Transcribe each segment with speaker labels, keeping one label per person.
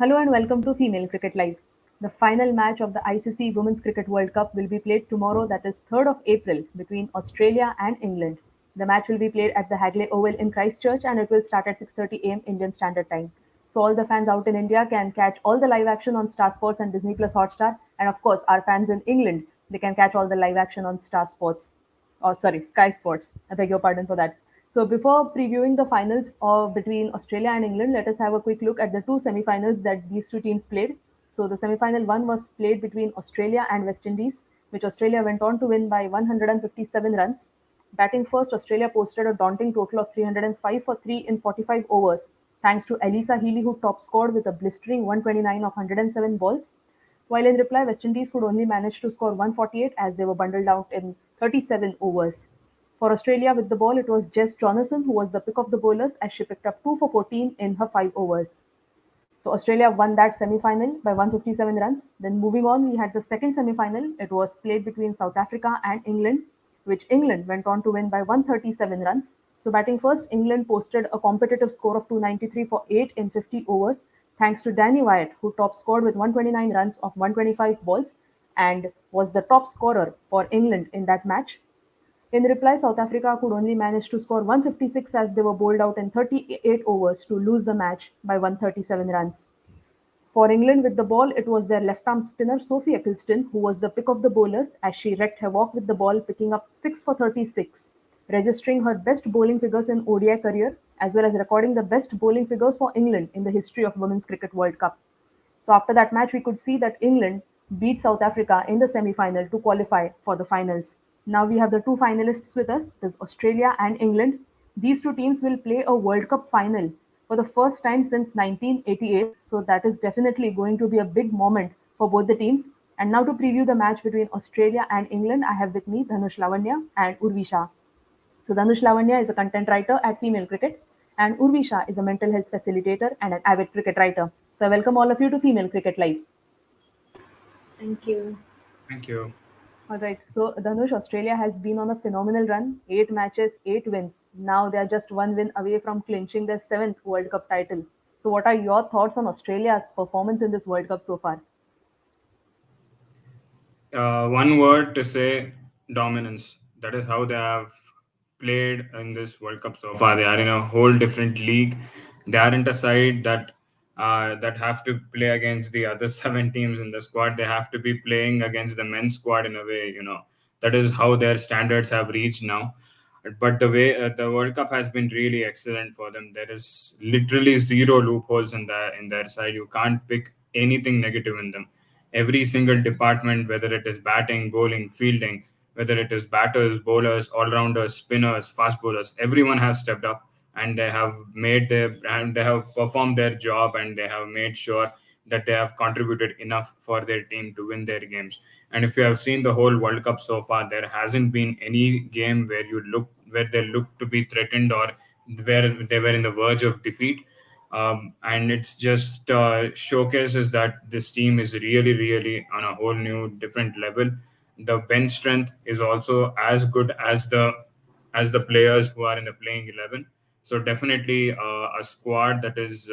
Speaker 1: Hello and welcome to Female Cricket Live. The final match of the ICC Women's Cricket World Cup will be played tomorrow, that is 3rd of April, between Australia and England. The match will be played at the Hagley Oval in Christchurch and it will start at 6:30 a.m. Indian Standard Time. So all the fans out in India can catch all the live action on Star Sports and Disney Plus Hotstar, and of course our fans in England, they can catch all the live action on Star Sports, or sorry, Sky Sports. I beg your pardon for that. So before previewing the finals of between Australia and England, let us have a quick look at the two semi-finals that these two teams played. So the semi-final one was played between Australia and West Indies, which Australia went on to win by 157 runs. Batting first, Australia posted a daunting total of 305 for 3 in 45 overs, thanks to Elisa Healy, who top scored with a blistering 129 of 107 balls. While in reply, West Indies could only manage to score 148 as they were bundled out in 37 overs. For Australia with the ball, it was Jess Jonathan who was the pick of the bowlers as she picked up 2 for 14 in her 5 overs. So Australia won that semi-final by 157 runs. Then moving on, we had the second semi-final. It was played between South Africa and England, which England went on to win by 137 runs. So batting first, England posted a competitive score of 293 for 8 in 50 overs, thanks to Danny Wyatt, who top scored with 129 runs of 125 balls and was the top scorer for England in that match. In reply, South Africa could only manage to score 156 as they were bowled out in 38 overs to lose the match by 137 runs. For England with the ball, it was their left-arm spinner Sophie Ecclestone who was the pick of the bowlers as she wreaked havoc with the ball, picking up 6 for 36, registering her best bowling figures in ODI career, as well as recording the best bowling figures for England in the history of Women's Cricket World Cup. So after that match, we could see that England beat South Africa in the semi-final to qualify for the finals. Now we have the two finalists with us, this Australia and England. These two teams will play a World Cup final for the first time since 1988. So that is definitely going to be a big moment for both the teams. And now to preview the match between Australia and England, I have with me Dhanush Lavanya and Urvi Shah. So Dhanush Lavanya is a content writer at Female Cricket, and Urvi Shah is a mental health facilitator and an avid cricket writer. So I welcome all of you to Female Cricket Live.
Speaker 2: Thank you.
Speaker 3: Thank you.
Speaker 1: All right. So Dhanush, Australia has been on a phenomenal run. 8 matches, 8 wins. Now they are just one win away from clinching their seventh World Cup title. So what are your thoughts on Australia's performance in this World Cup so far?
Speaker 3: One word to say: dominance. That is how they have played in this World Cup so far. They are in a whole different league. They aren't a side that have to play against the other 7 teams in the squad. They have to be playing against the men's squad in a way. That is how their standards have reached now. But the way the World Cup has been really excellent for them. There is literally zero loopholes in their side. You can't pick anything negative in them. Every single department, whether it is batting, bowling, fielding, whether it is batters, bowlers, all-rounders, spinners, fast bowlers, everyone has stepped up and they have performed their job, and they have made sure that they have contributed enough for their team to win their games. And if you have seen the whole World Cup so far, there hasn't been any game where they look to be threatened, or where they were in the verge of defeat. And it's just showcases that this team is really, really on a whole new, different level. The bench strength is also as good as the players who are in the playing 11. So definitely a squad that is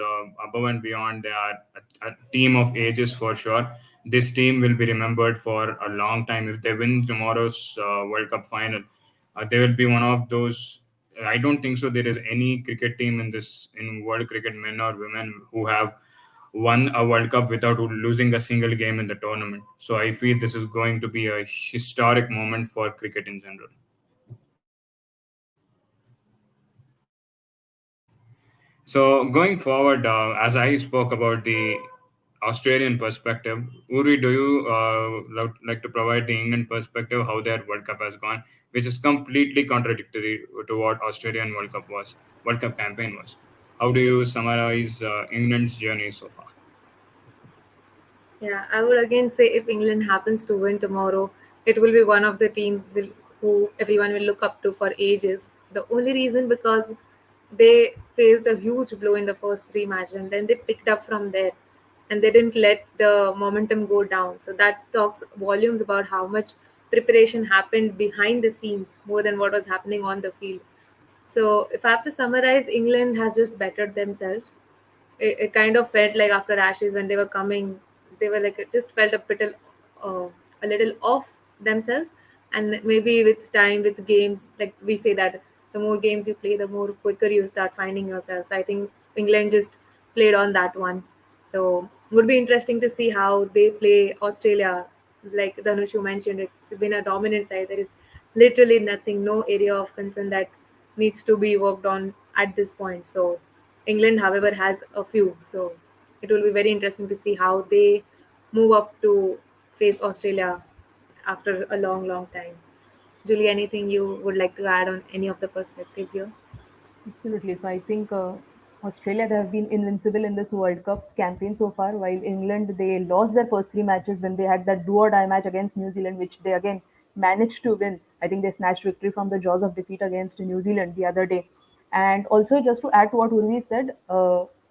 Speaker 3: above and beyond. They are a team of ages for sure. This team will be remembered for a long time. If they win tomorrow's World Cup final, they will be one of those. I don't think so. There is any cricket team in world cricket, men or women, who have won a World Cup without losing a single game in the tournament. So I feel this is going to be a historic moment for cricket in general. So going forward, as I spoke about the Australian perspective, Uri, do you like to provide the England perspective how their World Cup has gone, which is completely contradictory to what Australian World Cup campaign was? How do you summarize England's journey so far?
Speaker 2: Yeah, I would again say if England happens to win tomorrow, it will be one of the teams who everyone will look up to for ages. The only reason because they faced a huge blow in the first three matches and then they picked up from there and they didn't let the momentum go down. So that talks volumes about how much preparation happened behind the scenes more than what was happening on the field. So if I have to summarize, England has just bettered themselves. it kind of felt like after Ashes when they were coming, they were like just felt uh, a little off themselves. And maybe with time, with games, like we say that the more games you play, the more quicker you start finding yourselves. I think England just played on that one. So would be interesting to see how they play Australia. Like Dhanush, you mentioned, it's been a dominant side. There is literally nothing, no area of concern that needs to be worked on at this point. So England, however, has a few. So it will be very interesting to see how they move up to face Australia after a long, long time. Julie, anything you would like to add on any of the perspectives here?
Speaker 1: Absolutely. So I think Australia, they have been invincible in this World Cup campaign so far, while England, they lost their first three matches when they had that do or die match against New Zealand, which they again managed to win. I think they snatched victory from the jaws of defeat against New Zealand the other day. And also, just to add to what Urvi said,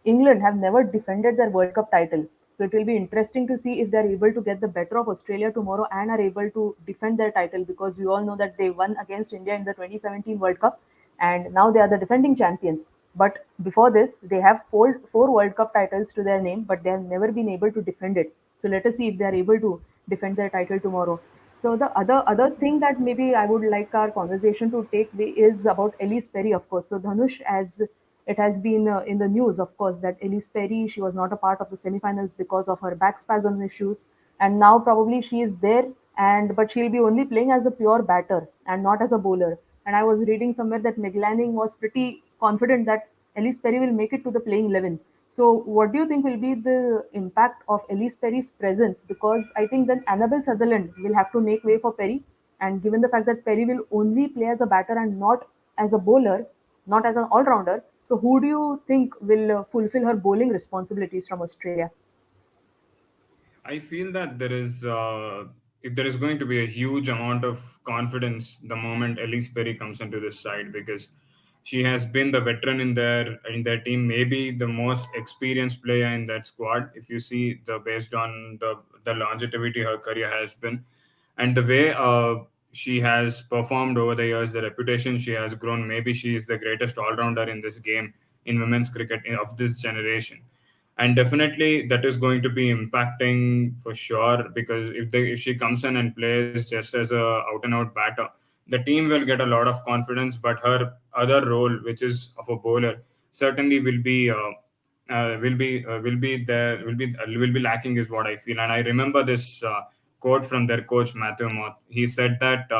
Speaker 1: England have never defended their World Cup title. So it will be interesting to see if they're able to get the better of Australia tomorrow and are able to defend their title, because we all know that they won against India in the 2017 World Cup and now they are the defending champions. But before this, they have four World Cup titles to their name, but they have never been able to defend it. So let us see if they are able to defend their title tomorrow. So the other thing that maybe I would like our conversation to take is about Elise Perry, of course. So Dhanush, as it has been in the news, of course, that Elise Perry, she was not a part of the semifinals because of her back spasm issues, and now probably she is there, and but she'll be only playing as a pure batter and not as a bowler. And I was reading somewhere that Meg Lanning was pretty confident that Elise Perry will make it to the playing 11. So, what do you think will be the impact of Elise Perry's presence? Because I think then Annabelle Sutherland will have to make way for Perry. And given the fact that Perry will only play as a batter and not as a bowler, not as an all rounder, so who do you think will fulfill her bowling responsibilities from Australia?
Speaker 3: I feel that there is, if there is going to be a huge amount of confidence the moment Elise Perry comes into this side, because she has been the veteran in their team, maybe the most experienced player in that squad. If you see the based on the longevity her career has been, and the way she has performed over the years, the reputation she has grown. Maybe she is the greatest all rounder in this game in women's cricket of this generation, and definitely that is going to be impacting for sure, because if she comes in and plays just as a out and out batter, the team will get a lot of confidence, but her other role, which is of a bowler, certainly will be lacking, is what I feel. And I remember this quote from their coach Matthew Moth. He said that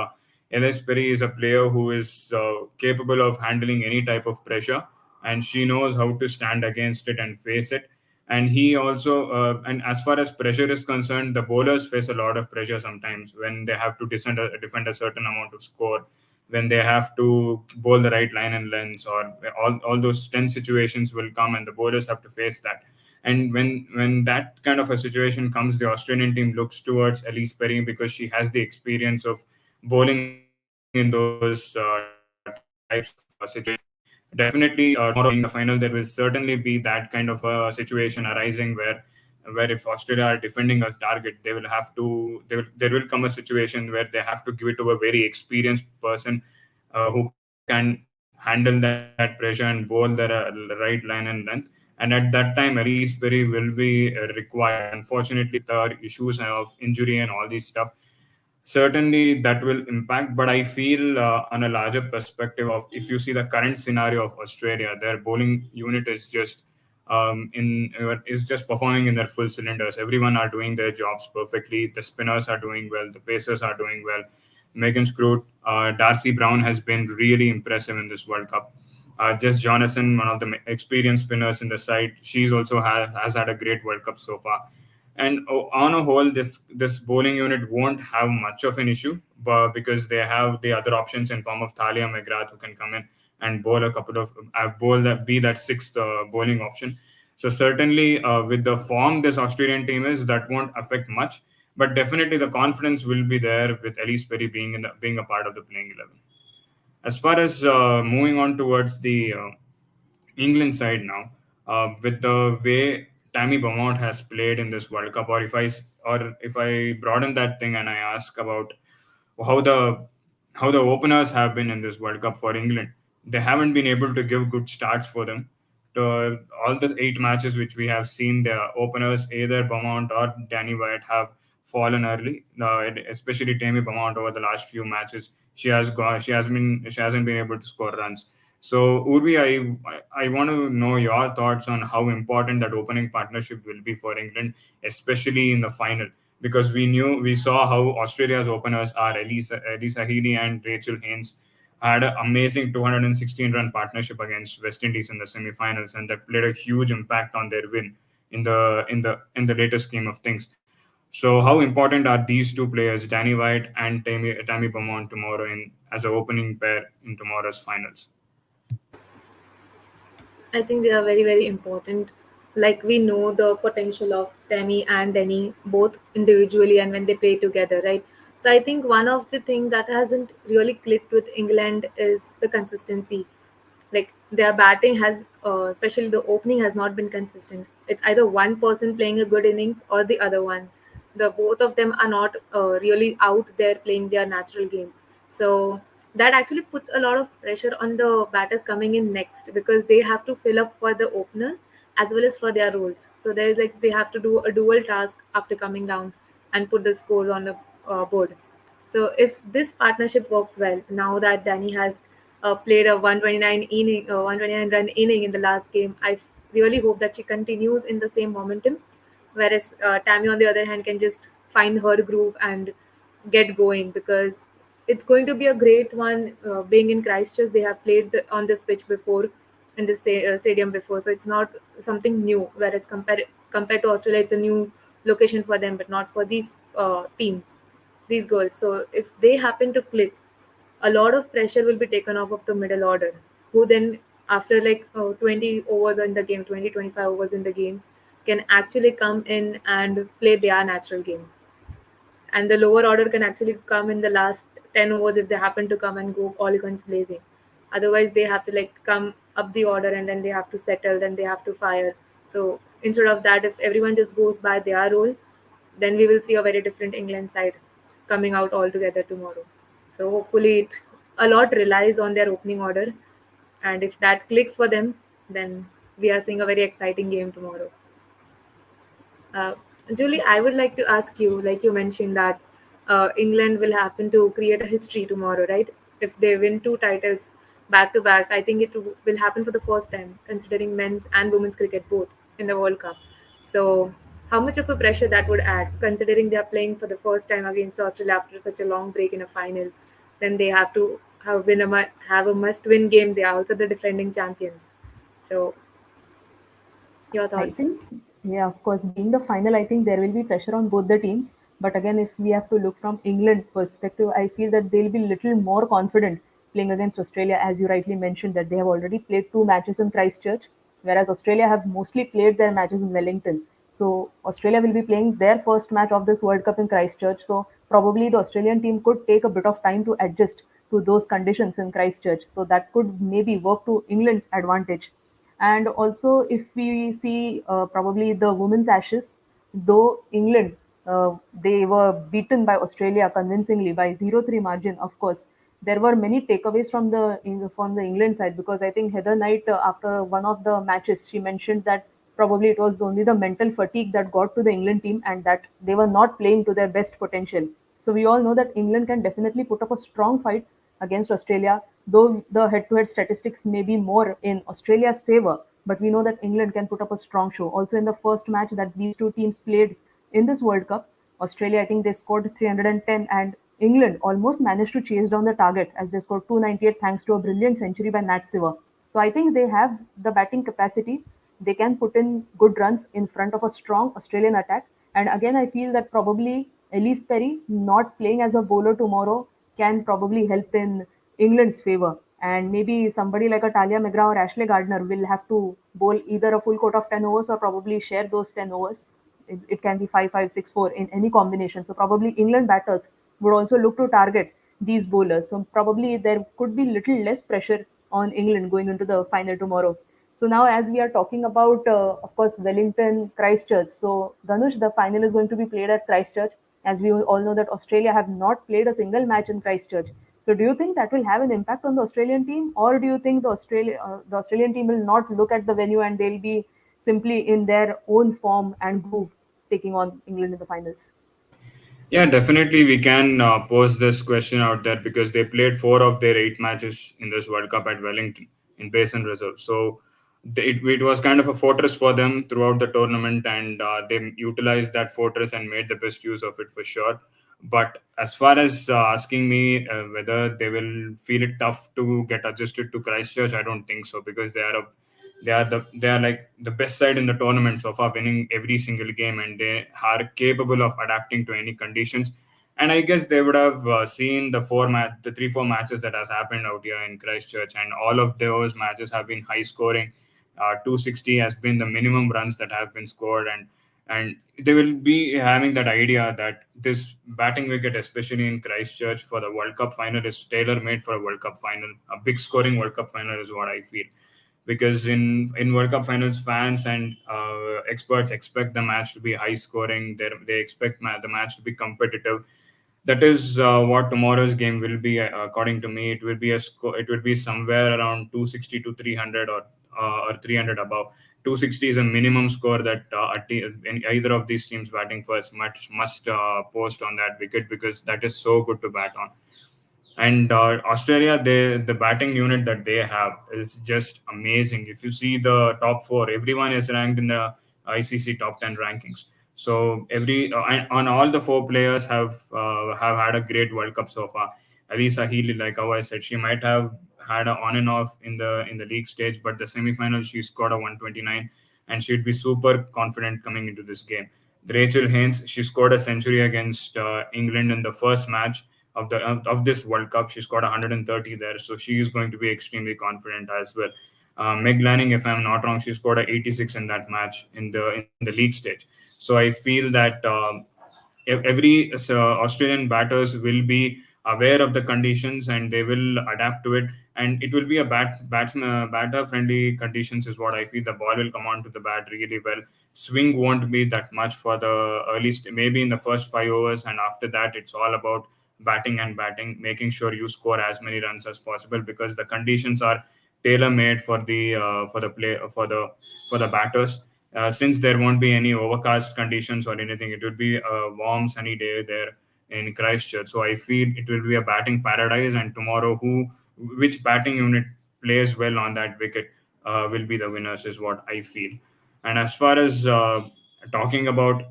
Speaker 3: Ellis Perry is a player who is capable of handling any type of pressure, and she knows how to stand against it and face it. And he also, and as far as pressure is concerned, the bowlers face a lot of pressure sometimes when they have to defend a certain amount of score, when they have to bowl the right line and lengths, or all those tense situations will come, and the bowlers have to face that. And when that kind of a situation comes, the Australian team looks towards Elise Perry, because she has the experience of bowling in those types of situations. Definitely, tomorrow being the final, there will certainly be that kind of a situation arising where if Australia are defending a target, they will have to there will come a situation where they have to give it to a very experienced person who can handle that pressure and bowl the right line and length. And at that time, Elise Perry will be required. Unfortunately, with her issues of injury and all these stuff, certainly that will impact. But I feel on a larger perspective of, if you see the current scenario of Australia, their bowling unit is just is just performing in their full cylinders. Everyone are doing their jobs perfectly. The spinners are doing well, the pacers are doing well. Megan Scroot, Darcy Brown has been really impressive in this World Cup. Jess Jonathan, one of the experienced spinners in the side, she's also has had a great World Cup so far. And on a whole, this bowling unit won't have much of an issue, but because they have the other options in form of Thalia McGrath, who can come in and bowl a couple of bowl that be that sixth bowling option. So certainly, with the form this Australian team is, that won't affect much. But definitely, the confidence will be there with Elise Perry being a part of the playing 11. As far as moving on towards the England side now, with the way Tammy Beaumont has played in this World Cup, or if I broaden that thing and I ask about how the openers have been in this World Cup for England, they haven't been able to give good starts for them. To all the 8 matches which we have seen, the openers either Beaumont or Danny White have fallen early. Especially Tammy Beaumont over the last few matches, she hasn't been able to score runs. So Urvi, I want to know your thoughts on how important that opening partnership will be for England, especially in the final, because we saw how Australia's openers are Elisa Healy and Rachel Haynes had an amazing 216-run partnership against West Indies in the semi-finals, and that played a huge impact on their win in the later scheme of things. So, how important are these two players, Danny White and Tammy Beaumont, tomorrow in as an opening pair in tomorrow's finals?
Speaker 2: I think they are very, very important. Like we know the potential of Tammy and Denny both individually and when they play together, right? So I think one of the things that hasn't really clicked with England is the consistency. Like their batting has, especially the opening, has not been consistent. It's either one person playing a good innings or the other one. The both of them are not really out there playing their natural game. So that actually puts a lot of pressure on the batters coming in next, because they have to fill up for the openers as well as for their roles. So there's like they have to do a dual task after coming down and put the score on the board. So if this partnership works well, now that Danny has played a 129 run inning in the last game, really hope that she continues in the same momentum. Whereas Tammy, on the other hand, can just find her groove and get going, because it's going to be a great one. Being in Christchurch, they have played on this pitch before, in this stadium before, so it's not something new. Whereas compared to Australia, it's a new location for them, but not for these girls. So if they happen to click, a lot of pressure will be taken off of the middle order, who then, after like 20 overs in the game, 20-25 overs in the game, can actually come in and play their natural game. And the lower order can actually come in the last 10 overs if they happen to come and go all guns blazing. Otherwise, they have to like come up the order and then they have to settle, then they have to fire. So instead of that, if everyone just goes by their role, then we will see a very different England side coming out all together tomorrow. So hopefully, a lot relies on their opening order, and if that clicks for them, then we are seeing a very exciting game tomorrow. Uh, Julie, I would like to ask you, like you mentioned that England will happen to create a history tomorrow, right? If they win two titles back to back, I think will happen for the first time, considering men's and women's cricket both in the World Cup. So, how much of a pressure that would add, considering they are playing for the first time against Australia after such a long break in a final? Then they have to have a must-win game. They are also the defending champions. So, your
Speaker 1: I
Speaker 2: thoughts?
Speaker 1: think, yeah, of course, being the final, I think there will be pressure on both the teams. But again, if we have to look from England perspective, I feel that they'll be little more confident playing against Australia, as you rightly mentioned that they have already played two matches in Christchurch, whereas Australia have mostly played their matches in Wellington. So Australia will be playing their first match of this World Cup in Christchurch. So probably the Australian team could take a bit of time to adjust to those conditions in Christchurch. So that could maybe work to England's advantage. And also, if we see probably the women's ashes, though England they were beaten by Australia convincingly by 0-3 margin. Of course, there were many takeaways from the England side, because I think Heather Knight, after one of the matches, she mentioned that probably it was only the mental fatigue that got to the England team and that they were not playing to their best potential. So we all know that England can definitely put up a strong fight against Australia, though the head-to-head statistics may be more in Australia's favor. But we know that England can put up a strong show. Also, in the first match that these two teams played in this World Cup, Australia, I think they scored 310, and England almost managed to chase down the target as they scored 298 thanks to a brilliant century by Nat Siver. So I think they have the batting capacity. They can put in good runs in front of a strong Australian attack. And again, I feel that probably Elise Perry not playing as a bowler tomorrow can probably help in England's favour. And maybe somebody like a Talia McGrath or Ashley Gardner will have to bowl either a full coat of 10 overs or probably share those 10 overs. It can be 5-5-6-4 in any combination. So probably England batters would also look to target these bowlers. So probably there could be little less pressure on England going into the final tomorrow. So now, as we are talking about, of course, Wellington, Christchurch. So Dhanush, the final is going to be played at Christchurch. As we all know that Australia have not played a single match in Christchurch. So do you think that will have an impact on the Australian team, or do you think the Australian team will not look at the venue and they'll be simply in their own form and groove taking on England in the finals?
Speaker 3: Yeah, definitely we can pose this question out there because they played 4 of their 8 matches in this World Cup at Wellington in Basin Reserve. So it was kind of a fortress for them throughout the tournament, and they utilized that fortress and made the best use of it for sure. But as far as asking me whether they will feel it tough to get adjusted to Christchurch, I don't think so because they are like the best side in the tournament so far, winning every single game, and they are capable of adapting to any conditions. And I guess they would have seen the 3-4 matches that has happened out here in Christchurch, and all of those matches have been high scoring. 260 has been the minimum runs that have been scored, and they will be having that idea that this batting wicket, especially in Christchurch for the World Cup final, is tailor made for a World Cup final. A big scoring World Cup final is what I feel, because in World Cup finals, fans and experts expect the match to be high scoring. They expect the match to be competitive. That is what tomorrow's game will be. According to me, it will be a score. It will be somewhere around 260 to 300, or 300 above. 260 is a minimum score that in either of these teams batting first must post on that wicket, because that is so good to bat on. And Australia, the batting unit that they have is just amazing. If you see the top four, everyone is ranked in the ICC top 10 rankings. So on all the four players have had a great World Cup so far. Alisa Healy, like how I said, she might have had a on and off in the league stage, but the semi-final she scored a 129, and she'd be super confident coming into this game. Rachel Haynes, she scored a century against England in the first match of this World Cup. She scored 130 there, so she is going to be extremely confident as well. Meg Lanning, if I'm not wrong, she scored a 86 in that match in the league stage. So I feel that every Australian batters will be aware of the conditions and they will adapt to it. And it will be a batter friendly conditions is what I feel. The ball will come onto the bat really well. Swing won't be that much for the maybe in the first 5 overs, and after that it's all about batting, making sure you score as many runs as possible, because the conditions are tailor made for the batters. Since there won't be any overcast conditions or anything, it would be a warm, sunny day there in Christchurch. So I feel it will be a batting paradise. And tomorrow, which batting unit plays well on that wicket will be the winners, is what I feel. And as far as talking about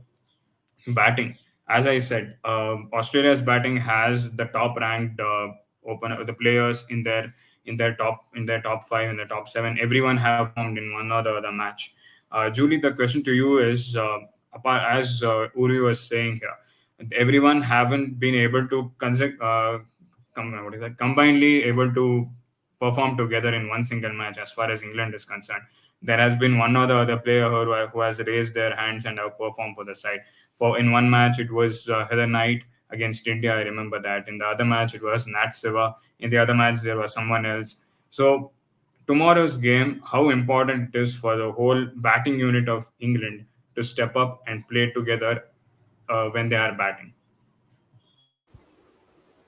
Speaker 3: batting, as I said, Australia's batting has the top ranked the players in their top five, in their top seven. Everyone have performed in one or the other match. Julie, the question to you is, apart as Uri was saying here, everyone haven't been able to what is that, combinedly able to perform together in one single match. As far as England is concerned, there has been one or the other player who has raised their hands and have performed for the side. For in one match, it was Heather Knight against India. I remember that. In the other match, it was Nat Siva. In the other match, there was someone else. So tomorrow's game, how important it is for the whole batting unit of England to step up and play together when they are batting.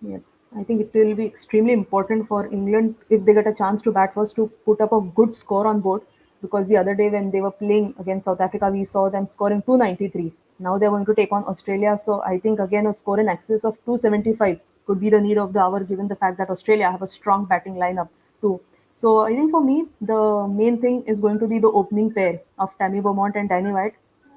Speaker 1: Yeah, I think it will be extremely important for England if they get a chance to bat first to put up a good score on board. Because the other day when they were playing against South Africa, we saw them scoring 293. Now they're going to take on Australia, so I think again a score in excess of 275 could be the need of the hour, given the fact that Australia have a strong batting lineup too. So I think for me the main thing is going to be the opening pair of Tammy Beaumont and Danny White.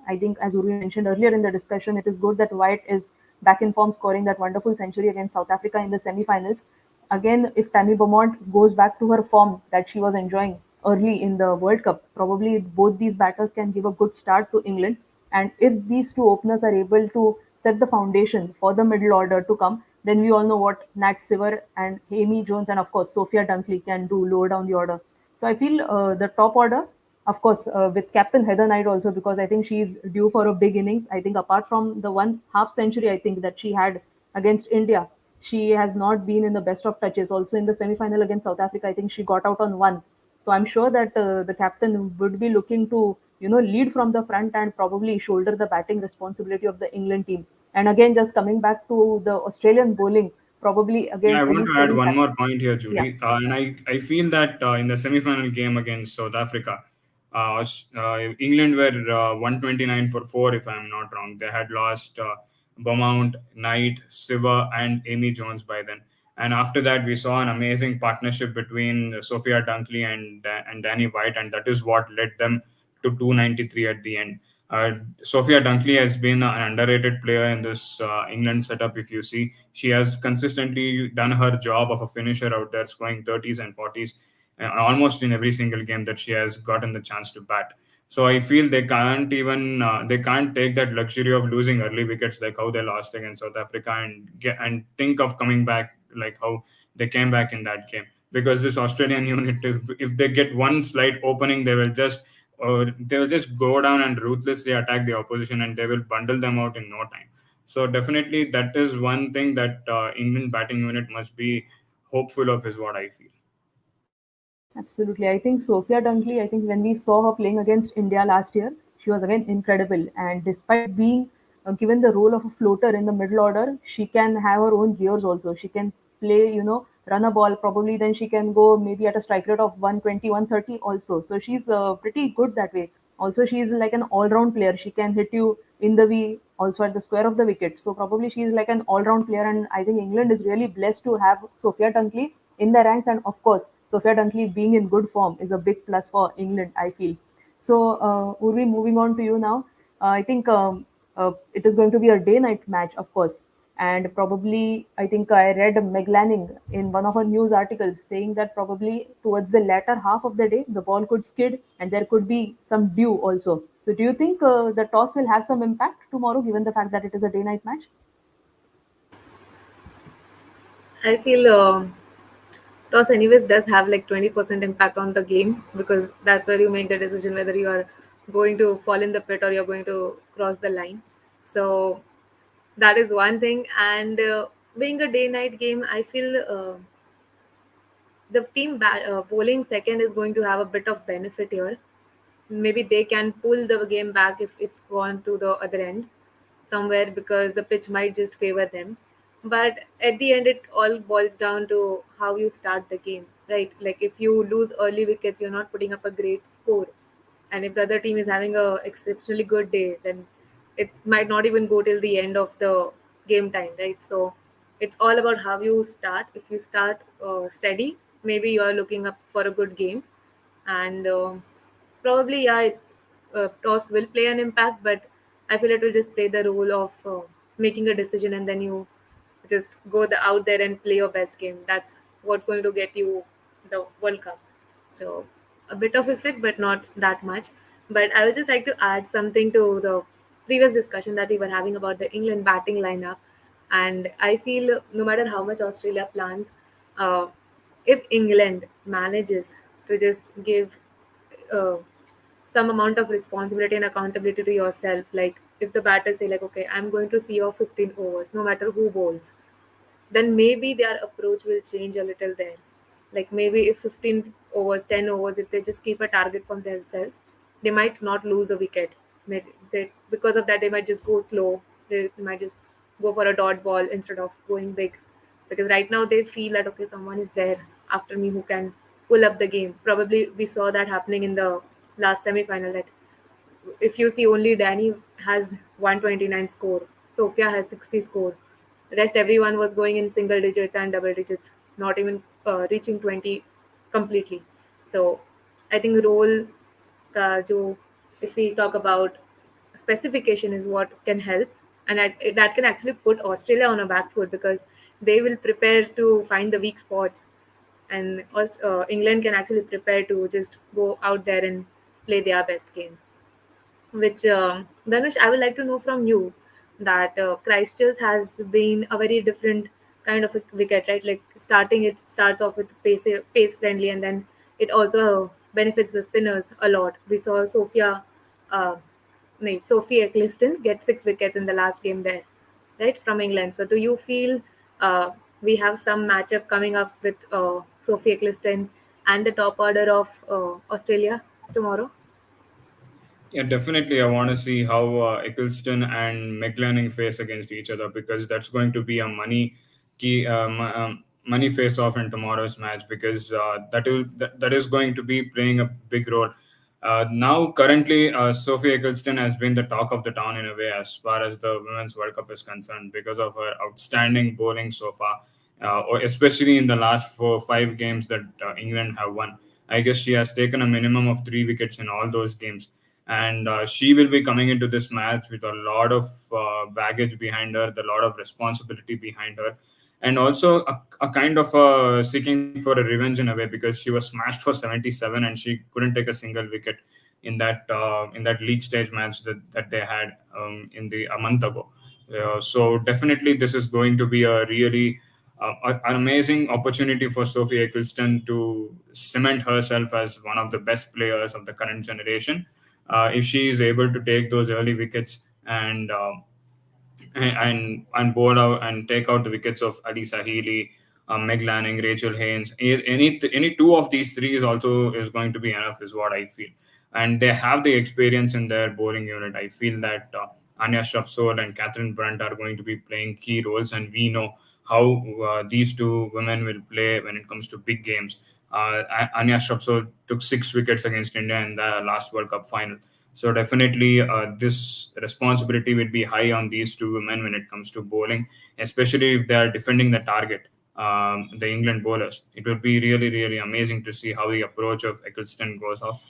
Speaker 1: I think, as Urvi mentioned earlier in the discussion, it is good that White is back in form, scoring that wonderful century against South Africa in the semi-finals. Again, if Tammy Beaumont goes back to her form that she was enjoying early in the World Cup, probably both these batters can give a good start to England. And if these two openers are able to set the foundation for the middle order to come, then we all know what Nat Siver and Amy Jones and of course Sophia Dunkley can do lower down the order. So I feel the top order, of course, with captain Heather Knight also, because I think she's due for a big innings. I think apart from the one half century I think that she had against India, she has not been in the best of touches. Also in the semi-final against South Africa, I think she got out on one. So I'm sure that the captain would be looking to lead from the front and probably shoulder the batting responsibility of the England team. And again, just coming back to the Australian bowling, probably
Speaker 3: Yeah,
Speaker 1: again
Speaker 3: I want
Speaker 1: any
Speaker 3: to add
Speaker 1: story
Speaker 3: one
Speaker 1: sucks.
Speaker 3: more point here,
Speaker 1: Yeah.
Speaker 3: Julie. And I feel that in the semi-final game against South Africa, England were 129 for 4, if I'm not wrong. They had lost Beaumont, Knight, Siva, and Amy Jones by then. And after that, we saw an amazing partnership between Sophia Dunkley and Danny White, and that is what led them to 293 at the end. Uh, Sophia Dunkley has been an underrated player in this England setup. If you see, she has consistently done her job of a finisher out there, scoring 30s and 40s almost in every single game that she has gotten the chance to bat. So I feel they can't take that luxury of losing early wickets like how they lost against South Africa and think of coming back like how they came back in that game, because this Australian unit, if they get one slight opening, they will just go down and ruthlessly attack the opposition, and they will bundle them out in no time. So definitely that is one thing that England batting unit must be hopeful of, is what I feel.
Speaker 1: Absolutely. I think Sophia Dunkley, I think when we saw her playing against India last year, she was again incredible. And despite being given the role of a floater in the middle order, she can have her own gears also. She can play, run a ball probably, then she can go maybe at a strike rate of 120, 130 also. So she's pretty good that way. Also, she is like an all round player. She can hit you in the V, also at the square of the wicket. So probably she is like an all round player. And I think England is really blessed to have Sophia Dunkley in the ranks. And of course, Sophia Dunkley being in good form is a big plus for England, I feel. So, Urvi, moving on to you now. I think it is going to be a day-night match, of course. And probably, I think I read Meg Lanning in one of her news articles saying that probably towards the latter half of the day, the ball could skid and there could be some dew also. So, do you think the toss will have some impact tomorrow, given the fact that it is a day-night match?
Speaker 2: I feel toss anyways does have like 20% impact on the game, because that's where you make the decision whether you are going to fall in the pit or you're going to cross the line. So that is one thing. And being a day night game, I feel the team bowling second is going to have a bit of benefit here. Maybe they can pull the game back if it's gone to the other end somewhere, because the pitch might just favor them. But at the end, it all boils down to how you start the game, right? Like if you lose early wickets, you're not putting up a great score. And if the other team is having a exceptionally good day, then it might not even go till the end of the game time, right? So it's all about how you start. If you start steady, maybe you are looking up for a good game. And probably, yeah, it's toss will play an impact, but I feel it will just play the role of making a decision, and then you just go out there and play your best game. That's what's going to get you the World Cup. So a bit of effect, but not that much. But I would just like to add something to the previous discussion that we were having about the England batting lineup. And I feel no matter how much Australia plans, uh, if England manages to just give uh, some amount of responsibility and accountability to yourself, like if the batters say like, okay, I'm going to see your 15 overs no matter who bowls, then maybe their approach will change a little there. Like maybe if 15 overs, 10 overs, if they just keep a target from themselves, they might not lose a wicket. Because of that, they might just go slow. They might just go for a dot ball instead of going big. Because right now they feel that, okay, someone is there after me who can pull up the game. Probably we saw that happening in the last semi final, that if you see only Danny has 129 score, Sophia has 60 score. Rest everyone was going in single digits and double digits, not even reaching 20 completely. So I think role जो if we talk about specification is what can help, and that can actually put Australia on a back foot, because they will prepare to find the weak spots, and England can actually prepare to just go out there and play their best game. Which Dhanush, I would like to know from you that Christchurch has been a very different kind of a wicket, right? Like it starts off with pace friendly, and then it also benefits the spinners a lot. We saw uh, Sophie Eccleston get 6 wickets in the last game there, right, from England. So do you feel we have some matchup coming up with Sophie Eccleston and the top order of Australia tomorrow?
Speaker 3: Yeah, definitely. I want to see how Eccleston and McLennan face against each other, because that's going to be a money money face off in tomorrow's match, because that is going to be playing a big role. Now, currently, Sophie Eccleston has been the talk of the town in a way as far as the Women's World Cup is concerned, because of her outstanding bowling so far, or especially in the last 4 5 games that England have won. I guess she has taken a minimum of 3 wickets in all those games, and she will be coming into this match with a lot of baggage behind her, a lot of responsibility behind her, and also a kind of seeking for a revenge in a way, because she was smashed for 77 and she couldn't take a single wicket in that league stage match that they had in the a month ago. So definitely this is going to be a really an amazing opportunity for Sophie Eccleston to cement herself as one of the best players of the current generation. If she is able to take those early wickets and board out and take out the wickets of Alisa Healy, Meg Lanning, Rachel Haynes. Any two of these three is going to be enough, is what I feel. And they have the experience in their bowling unit. I feel that Anya Shrubsole and Catherine Brunt are going to be playing key roles, and we know how these two women will play when it comes to big games. Anya Shrubsole took 6 wickets against India in the last World Cup final. So definitely, this responsibility will be high on these two women when it comes to bowling, especially if they are defending the target, the England bowlers. It will be really, really amazing to see how the approach of Eccleston goes off.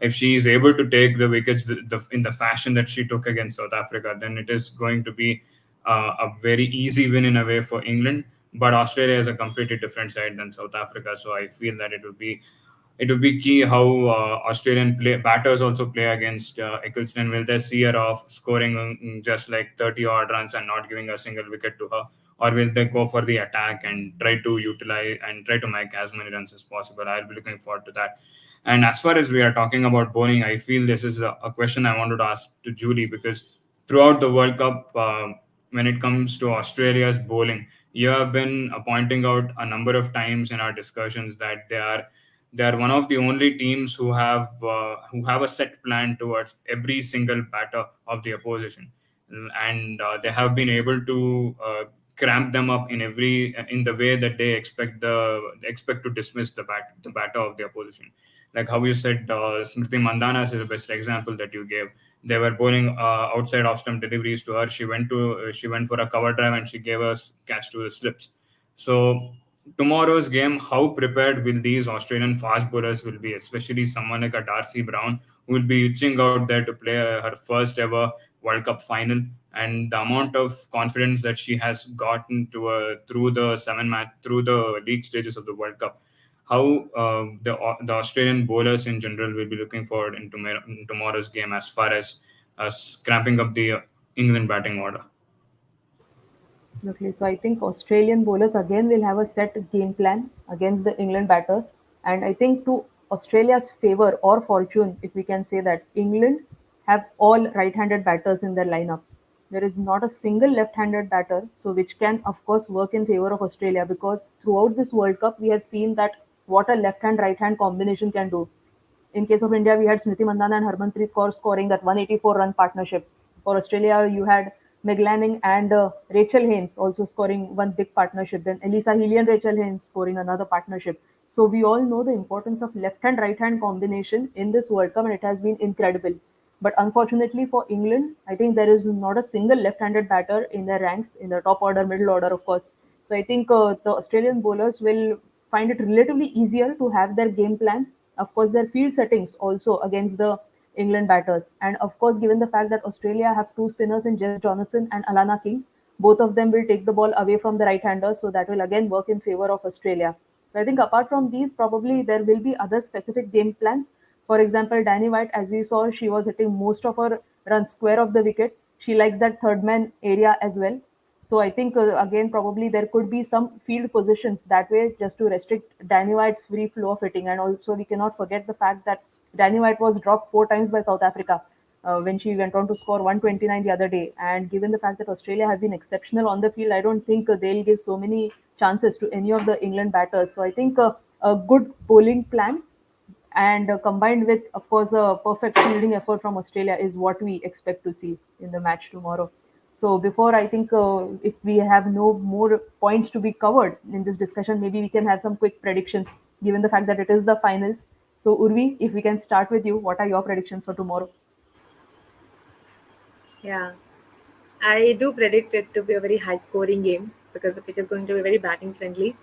Speaker 3: If she is able to take the wickets in the fashion that she took against South Africa, then it is going to be a very easy win in a way for England. But Australia is a completely different side than South Africa, so I feel that it will be key how Australian batters also play against Eccleston. Will they see her off scoring just like 30 odd runs and not giving a single wicket to her? Or will they go for the attack and try to utilize and try to make as many runs as possible? I'll be looking forward to that. And as far as we are talking about bowling, I feel this is a question I wanted to ask to Julie, because throughout the World Cup, when it comes to Australia's bowling, you have been pointing out a number of times in our discussions that they are one of the only teams who have a set plan towards every single batter of the opposition, and they have been able to cramp them up in the way that they expect to dismiss the batter of the opposition. Like how you said, Smriti Mandana is the best example that you gave. They were bowling outside off stump deliveries to her. She went for a cover drive and she gave us catch to the slips. So tomorrow's game, how prepared will these Australian fast bowlers will be, especially someone like a Darcy Brown, who will be itching out there to play her first ever World Cup final, and the amount of confidence that she has gotten through the league stages of the World Cup. How the Australian bowlers in general will be looking forward in tomorrow's game as far as cramping up the England batting order.
Speaker 1: Absolutely. So I think Australian bowlers again will have a set game plan against the England batters. And I think to Australia's favor or fortune, if we can say that, England have all right-handed batters in their lineup. There is not a single left-handed batter, so which can of course work in favor of Australia, because throughout this World Cup we have seen that what a left-hand right-hand combination can do. In case of India, we had Smriti Mandhana and Harmanpreet Kaur scoring that 184-run partnership. For Australia, you had Meg Lanning and Rachel Haynes also scoring one big partnership. Then Elisa Healy and Rachel Haynes scoring another partnership. So we all know the importance of left hand right hand combination in this World Cup, and it has been incredible. But unfortunately for England, I think there is not a single left-handed batter in their ranks, in the top order, middle order, of course. So I think the Australian bowlers will find it relatively easier to have their game plans. Of course, their field settings also against the England batters. And of course, given the fact that Australia have two spinners in Jess Jonathan and Alana King, both of them will take the ball away from the right-hander. So that will again work in favor of Australia. So I think apart from these, probably there will be other specific game plans. For example, Danny White, as we saw, she was hitting most of her runs square of the wicket. She likes that third man area as well. So I think again probably there could be some field positions that way just to restrict Danny White's free flow of hitting. And also we cannot forget the fact that Danny White was dropped 4 times by South Africa when she went on to score 129 the other day. And given the fact that Australia have been exceptional on the field, I don't think they'll give so many chances to any of the England batters. So I think a good bowling plan and combined with, of course, a perfect fielding effort from Australia is what we expect to see in the match tomorrow. So before I think if we have no more points to be covered in this discussion, maybe we can have some quick predictions given the fact that it is the finals. So Urvi, if we can start with you, what are your predictions for tomorrow?
Speaker 2: Yeah, I do predict it to be a very high scoring game because the pitch is going to be very batting friendly.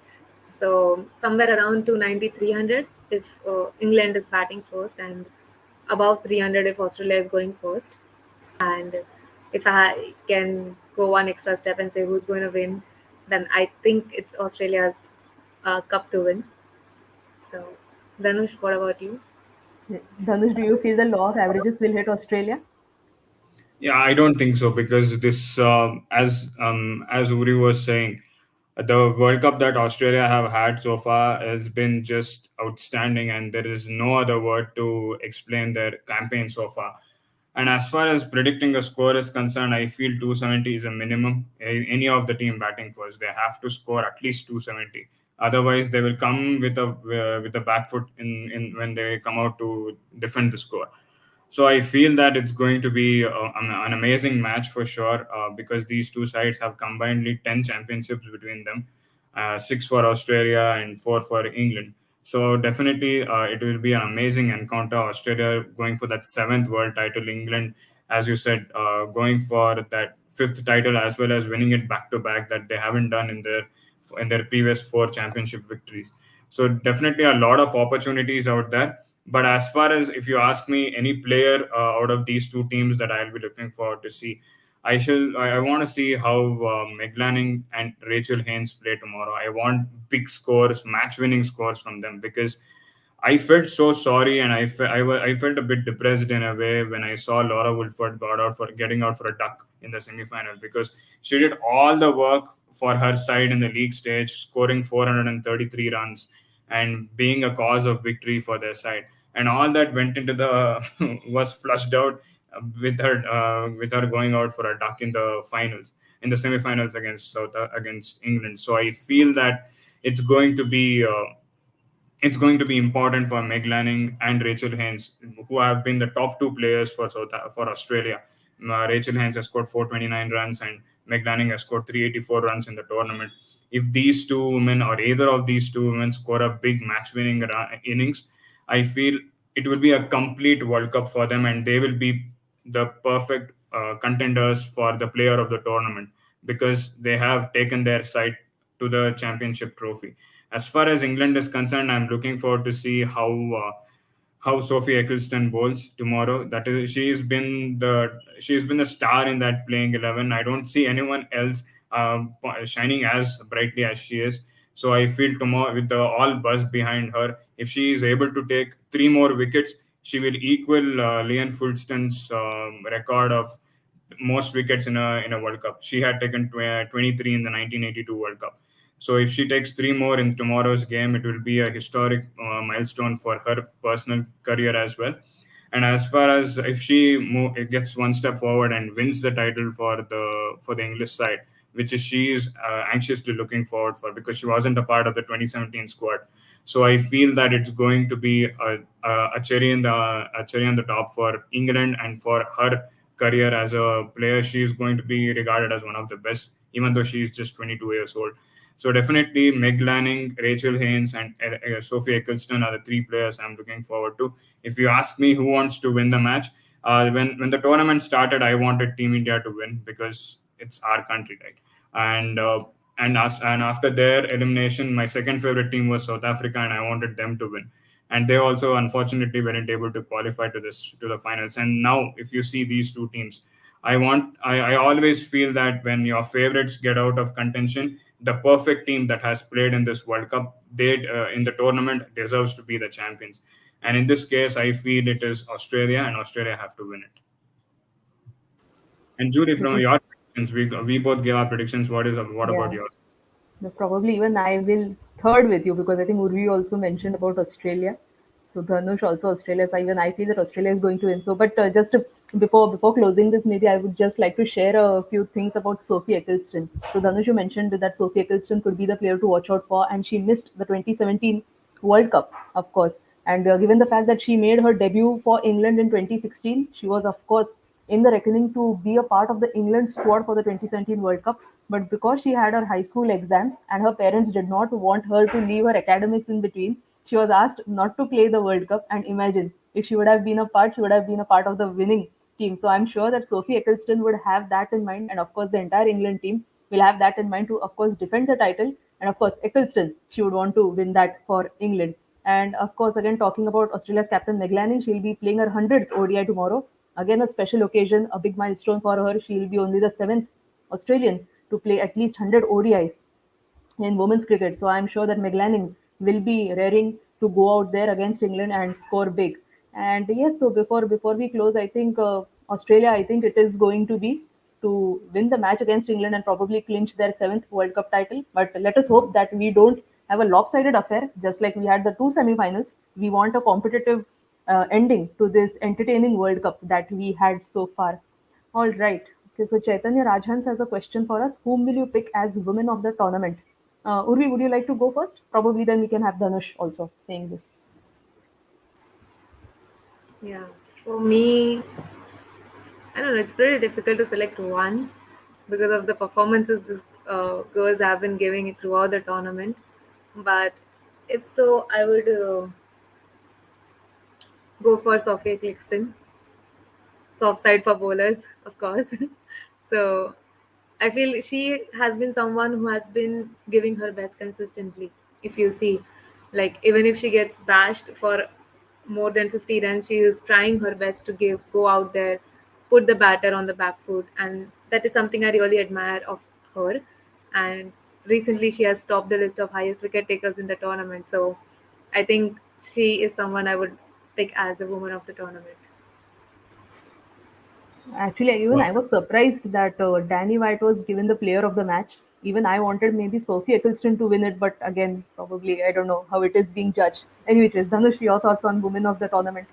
Speaker 2: So somewhere around 290, 300 if England is batting first, and above 300 if Australia is going first. And if I can go one extra step and say who's going to win, then I think it's Australia's cup to win. So, Dhanush, what about you?
Speaker 1: Dhanush, do you feel the law of averages will hit Australia?
Speaker 3: Yeah, I don't think so because this, as Uri was saying, the World Cup that Australia have had so far has been just outstanding, and there is no other word to explain their campaign so far. And as far as predicting a score is concerned, I feel 270 is a minimum. Any of the team batting first, they have to score at least 270. Otherwise, they will come with a back foot in when they come out to defend the score. So I feel that it's going to be an amazing match for sure because these two sides have combinedly 10 championships between them, six for Australia and four for England. So definitely it will be an amazing encounter. Australia going for that seventh world title, England, as you said, going for that fifth title as well as winning it back to back that they haven't done in their previous four championship victories. So definitely a lot of opportunities out there. But as far as if you ask me, any player out of these two teams that I'll be looking forward to see, I want to see how Meg Lanning and Rachel Haynes play tomorrow. I want big scores, match-winning scores from them because I felt so sorry and I felt a bit depressed in a way when I saw Laura Woolford got out for getting out for a duck in the semi-final because she did all the work for her side in the league stage, scoring 433 runs and being a cause of victory for their side. And all that went into the was flushed out with her going out for a duck in the finals, in the semi-finals against England. So I feel that it's going to be. It's going to be important for Meg Lanning and Rachel Haynes, who have been the top two players for Australia. Rachel Haynes has scored 429 runs and Meg Lanning has scored 384 runs in the tournament. If these two women or either of these two women score a big match-winning innings, I feel it will be a complete World Cup for them, and they will be the perfect contenders for the player of the tournament because they have taken their side to the championship trophy. As far as England is concerned, I'm looking forward to see how Sophie Eccleston bowls tomorrow. That is, she's been the star in that playing 11. I don't see anyone else shining as brightly as she is. So I feel tomorrow, with the all buzz behind her, if she is able to take three more wickets, she will equal Leanne Fulton's record of most wickets in a World Cup. She had taken 23 in the 1982 World Cup. So if she takes three more in tomorrow's game, it will be a historic milestone for her personal career as well. And as far as if she gets one step forward and wins the title for the English side, which is she is anxiously looking forward for because she wasn't a part of the 2017 squad. So I feel that it's going to be a cherry in the a cherry on the top for England and for her career as a player. She is going to be regarded as one of the best, even though she is just 22 years old. So definitely Meg Lanning, Rachel Haynes, and Sophie Eccleston are the three players I'm looking forward to. If you ask me who wants to win the match, when the tournament started, I wanted Team India to win because it's our country, right? And and after their elimination, my second favorite team was South Africa, and I wanted them to win. And they also unfortunately weren't able to qualify to the finals. And now, if you see these two teams, I always feel that when your favorites get out of contention, the perfect team that has played in this World Cup, they in the tournament deserves to be the champions. And in this case, I feel it is Australia, and Australia have to win it. And Judy,
Speaker 1: This
Speaker 3: from
Speaker 1: is
Speaker 3: your predictions, we both gave our predictions. What about
Speaker 1: yeah.
Speaker 3: yours?
Speaker 1: Probably even I will third with you because I think Urvi also mentioned about Australia. So Dhanush also Australia. So even I feel that Australia is going to win. So, but before closing this, maybe I would just like to share a few things about Sophie Eccleston. So Dhanush, you mentioned that Sophie Eccleston could be the player to watch out for, and she missed the 2017 World Cup, of course. And given the fact that she made her debut for England in 2016, she was, of course, in the reckoning to be a part of the England squad for the 2017 World Cup. But because she had her high school exams and her parents did not want her to leave her academics in between, she was asked not to play the World Cup. And imagine, if she would have been a part, she would have been a part of the winning team. So I'm sure that Sophie Eccleston would have that in mind, and of course, the entire England team will have that in mind to, of course, defend the title. And of course, Eccleston, she would want to win that for England. And of course, again, talking about Australia's captain Meg Lanning, she'll be playing her 100th ODI tomorrow. Again, a special occasion, a big milestone for her. She'll be only the seventh Australian to play at least 100 ODIs in women's cricket. So I'm sure that McLanning will be raring to go out there against England and score big. And yes, so before we close, I think Australia, I think it is going to be to win the match against England and probably clinch their seventh World Cup title. But let us hope that we don't have a lopsided affair, just like we had the two semi-finals. We want a competitive ending to this entertaining World Cup that we had so far. All right. Okay, so Chaitanya Rajhans has a question for us. Whom will you pick as women of the tournament? Urvi, would you like to go first? Probably then we can have Dhanush also saying this.
Speaker 2: Yeah, for me, I don't know. It's pretty difficult to select one because of the performances these girls have been giving it throughout the tournament. But if so, I would go for Sophia Clixton, soft side for bowlers, of course. So I feel she has been someone who has been giving her best consistently. If you see, like even if she gets bashed for more than 50 runs, she is trying her best to go out there, put the batter on the back foot, and that is something I really admire of her. And recently, she has topped the list of highest wicket takers in the tournament. So I think she is someone I would pick as a woman of the tournament.
Speaker 1: Actually, even I
Speaker 3: Wow.
Speaker 1: was surprised that Danny White was given the player of the match. Even I wanted maybe Sophie Eccleston to win it, but again, probably I don't know how it is being judged. Anyway, it is Dhanush, your thoughts on women of the tournament?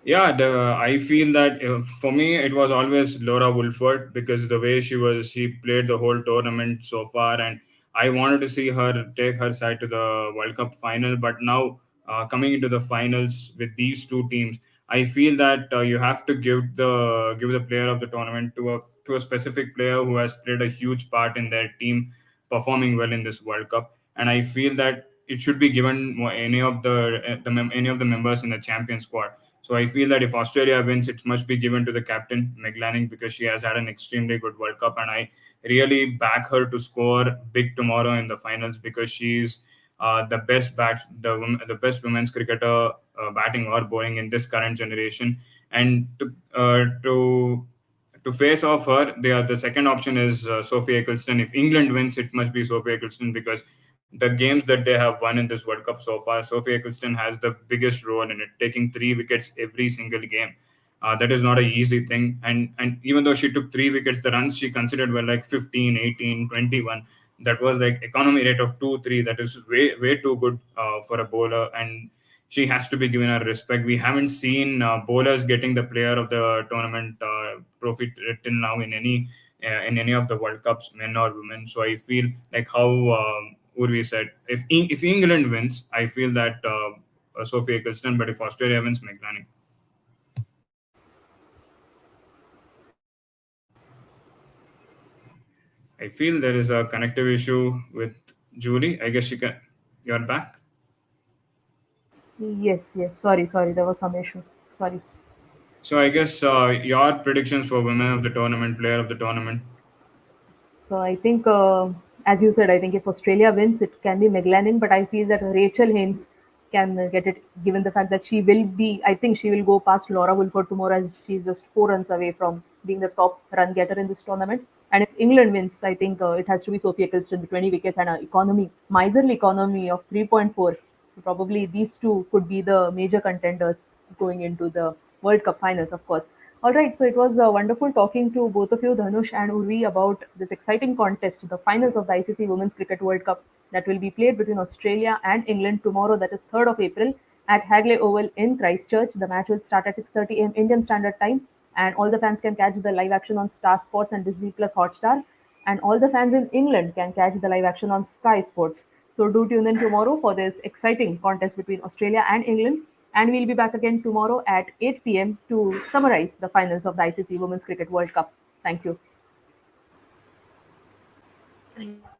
Speaker 3: Yeah, I feel that for me it was always Laura Wolford because the way she played the whole tournament so far, and I wanted to see her take her side to the World Cup final. But now coming into the finals with these two teams, I feel that you have to give the player of the tournament to a specific player who has played a huge part in their team performing well in this World Cup, and I feel that it should be given any of any of the members in the champion squad. So I feel that if Australia wins, it must be given to the captain, Meg Lanning, because she has had an extremely good World Cup. And I really back her to score big tomorrow in the finals because she's the best women's cricketer batting or bowling in this current generation. And to face off her, the second option is Sophie Eccleston. If England wins, it must be Sophie Eccleston because the games that they have won in this World Cup so far, Sophie Eccleston has the biggest role in it, taking 3 wickets every single game. That is not an easy thing. And even though she took 3 wickets, the runs she considered were like 15, 18, 21. That was like economy rate of 2, 3. That is way too good for a bowler. And she has to be given her respect. We haven't seen bowlers getting the player of the tournament trophy till now in any of the World Cups, men or women. So I feel like how Urvi said, if England wins, I feel that Sophie Eccleston, but if Australia wins, McLaren. I feel there is a connective issue with Julie. I guess you're back.
Speaker 1: Yes, yes. Sorry. There was some issue. Sorry.
Speaker 3: So I guess your predictions for women of the tournament, player of the tournament.
Speaker 1: So I think, as you said, I think if Australia wins, it can be McLennan, but I feel that Rachel Haynes can get it, given the fact that she will be. I think she will go past Laura Woolford tomorrow, as she's just 4 runs away from being the top run getter in this tournament. And if England wins, I think it has to be Sophie Eccleston with 20 wickets and an miserly economy of 3.4. So probably these two could be the major contenders going into the World Cup finals, of course. All right, so it was wonderful talking to both of you, Dhanush and Urvi, about this exciting contest, the finals of the ICC Women's Cricket World Cup that will be played between Australia and England tomorrow, that is 3rd of April, at Hagley Oval in Christchurch. The match will start at 6:30 a.m. Indian Standard Time, and all the fans can catch the live action on Star Sports and Disney Plus Hotstar, and all the fans in England can catch the live action on Sky Sports. So do tune in tomorrow for this exciting contest between Australia and England. And we'll be back again tomorrow at 8 p.m. to summarize the finals of the ICC Women's Cricket World Cup. Thank you.
Speaker 2: Thank you.